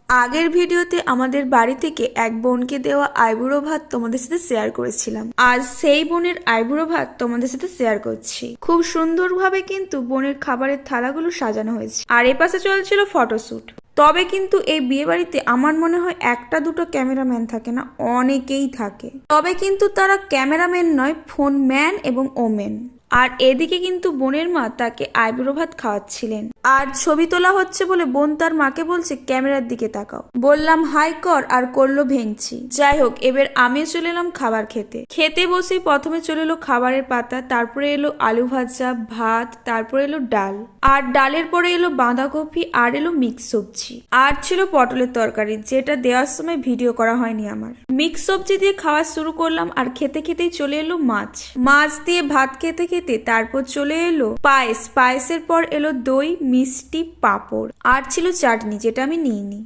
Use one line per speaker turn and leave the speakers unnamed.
আগের ভিডিওতে আমাদের বাড়ি থেকে এক বোনকে দেওয়া আইবুড়ো ভাত তোমাদের সাথে শেয়ার করেছিলাম। আজ সেই বোনের আইবুড়ো ভাত তোমাদের সাথে শেয়ার করছি। খুব সুন্দরভাবে কিন্তু বোনের খাবারের থালাগুলো সাজানো হয়েছে, আর এপাশে চলছিল ফটোশুট। তবে কিন্তু এই বিয়ে বাড়িতে আমার মনে হয় একটা দুটো ক্যামেরাম্যান থাকে না, অনেকেই থাকে। তবে কিন্তু তারা ক্যামেরাম্যান নয়, ফোন ম্যান এবং ওমেন। আর এদিকে কিন্তু বোনের মা তাকে আইবুড়ো ভাত খাওয়াচ্ছিলেন, আর ছবি তোলা হচ্ছে বলে বোন তার মাকে বলছে ক্যামেরার দিকে তাকাও। বললাম হাই কর, আর করলো ভেঙচি। যাই হোক, এবার আমিও চলে এলাম খাবার খেতে। খেতে বসেই প্রথমে চলে এলো খাবারের পাতা, তারপরে এলো আলু ভাজা, ভাত, তারপরে এলো ডাল, আর ডালের পরে এলো বাঁধাকপি, আর এলো মিক্স সবজি, আর ছিল পটলের তরকারি, যেটা দেওয়ার সময় ভিডিও করা হয়নি আমার। মিক্স সবজি দিয়ে খাওয়া শুরু করলাম, আর খেতে খেতেই চলে এলো মাছ। মাছ দিয়ে ভাত খেতে খেতে তারপর চলে এলো পায়েস। পায়েসের পর এলো দই, মিষ্টি, পাঁপড়, আর ছিল চাটনি, যেটা আমি নিইনি।